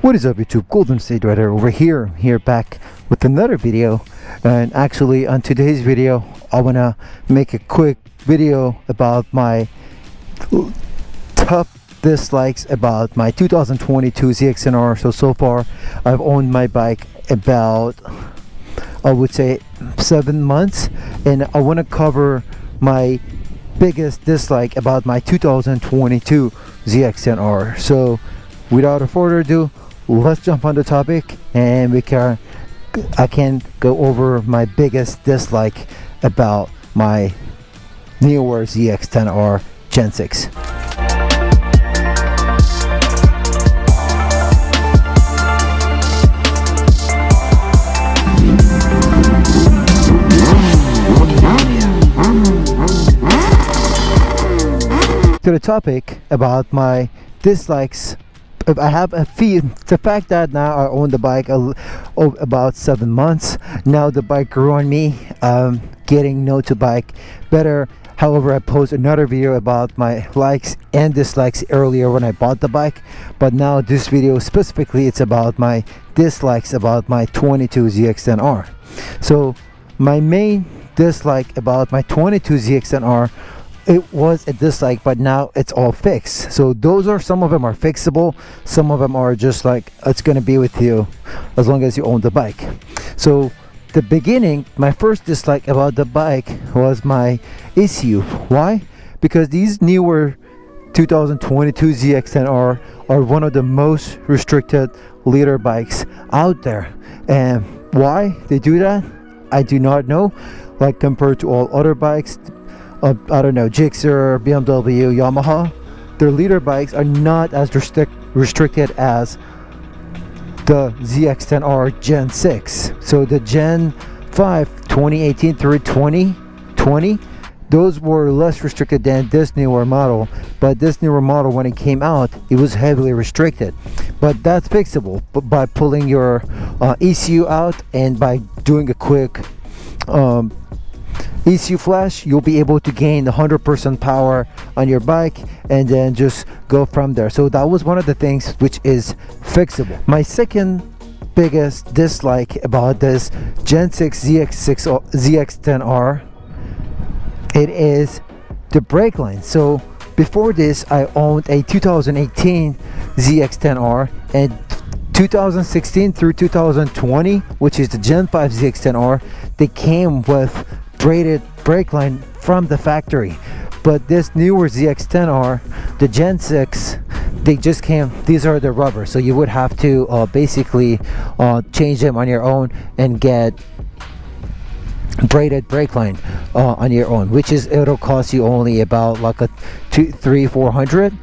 What is up, YouTube? Golden State Rider over here back with another video. And actually on today's video I want to make a quick video about my top dislikes about my 2022 ZX-10R. So far I've owned my bike about, I would say, 7 months, and I want to cover my biggest dislike about my 2022 ZX-10R. So without further ado, let's jump on the topic and I can go over my biggest dislike about my newer ZX-10R Gen 6. To the topic about my dislikes, I have a few. The fact that now I own the bike about 7 months now, the bike grew on me. Getting know to bike better. However, I posted another video about my likes and dislikes earlier when I bought the bike, but now this video specifically, it's about my dislikes about my 22 ZX-10R. So my main dislike about my 22 ZX-10R, it was a dislike, but now it's all fixed. So those are, some of them are fixable, some of them are just like, it's gonna be with you as long as you own the bike. So the beginning, my first dislike about the bike was my ECU. Why? Because these newer 2022 ZX-10R are one of the most restricted liter bikes out there. And why they do that, I do not know. Like compared to all other bikes, I don't know, Gixxer, BMW, Yamaha, their liter bikes are not as restricted as the ZX-10R Gen 6. So the Gen 5 2018 through 2020, those were less restricted than this newer model. But this newer model, when it came out, it was heavily restricted. But that's fixable by pulling your ECU out, and by doing a quick ECU flash, you'll be able to gain 100% power on your bike and then just go from there. So that was one of the things which is fixable. My second biggest dislike about this Gen 6 ZX-10R, it is the brake line. So before this, I owned a 2018 ZX-10R, and 2016 through 2020, which is the Gen 5 ZX-10R, they came with braided brake line from the factory. But this newer ZX-10R, the Gen 6, they just came, these are the rubber, so you would have to basically change them on your own and get braided brake line on your own, which is, it'll cost you only about like a 400.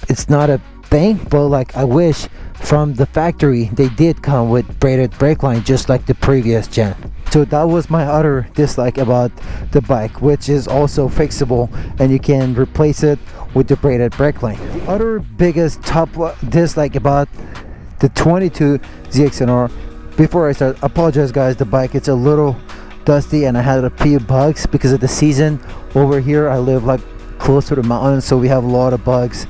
It's not a thing, but like, I wish from the factory they did come with braided brake line just like the previous gen. So that was my other dislike about the bike, which is also fixable, and you can replace it with the braided brake line. The other biggest top dislike about the 22 ZX-10R, before I start, apologize guys, the bike, it's a little dusty and I had a few bugs because of the season. Over here I live like close to the mountains, so we have a lot of bugs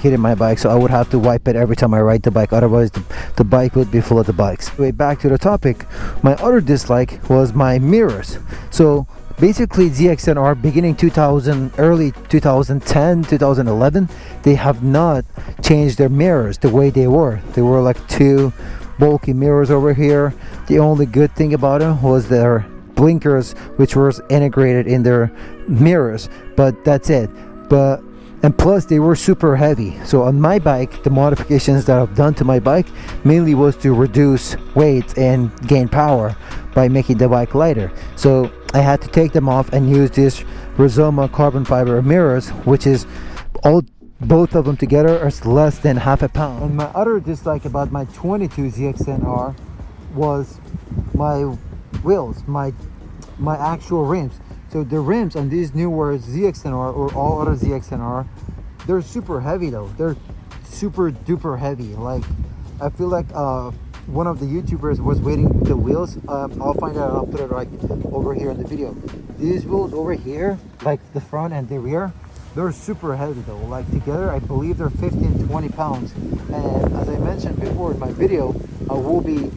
hitting my bike, so I would have to wipe it every time I ride the bike, otherwise the bike would be full of the bugs. Anyway, back to the topic, my other dislike was my mirrors. So basically ZX-10R beginning 2000, early 2010, 2011, they have not changed their mirrors the way they were. They were like two bulky mirrors over here. The only good thing about them was their blinkers, which was integrated in their mirrors, but that's it. And plus they were super heavy. So on my bike, the modifications that I've done to my bike mainly was to reduce weight and gain power by making the bike lighter. So I had to take them off and use this Rizoma carbon fiber mirrors, which is both of them together are less than half a pound. And my other dislike about my 22 ZX-10R was my wheels, my actual rims. So the rims on these newer ZX-10R or all other ZX-10R, they're super heavy though. They're super duper heavy. Like, I feel like one of the YouTubers was waiting with the wheels. I'll find out, I'll put it right over here in the video. These wheels over here, like the front and the rear, they're super heavy though. Like together, I believe they're 15, 20 pounds. And as I mentioned before in my video, I will be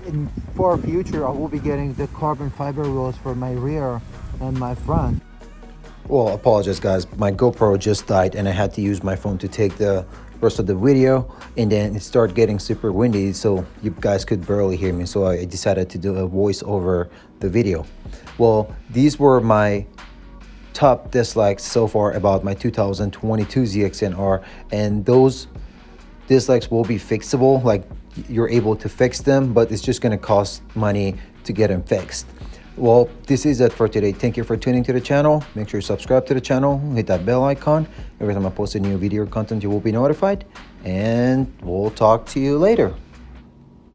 in far future, I will be getting the carbon fiber wheels for my rear and my front. Well, apologize guys, my GoPro just died and I had to use my phone to take the rest of the video, and then it started getting super windy, so you guys could barely hear me, so I decided to do a voice over the video. Well, these were my top dislikes so far about my 2022 ZX-10R, and those dislikes will be fixable. Like, you're able to fix them, but it's just going to cost money to get them fixed. Well, this is it for today. Thank you for tuning to the channel. Make sure you subscribe to the channel, hit that bell icon. Every time I post a new video or content, you will be notified, and we'll talk to you later.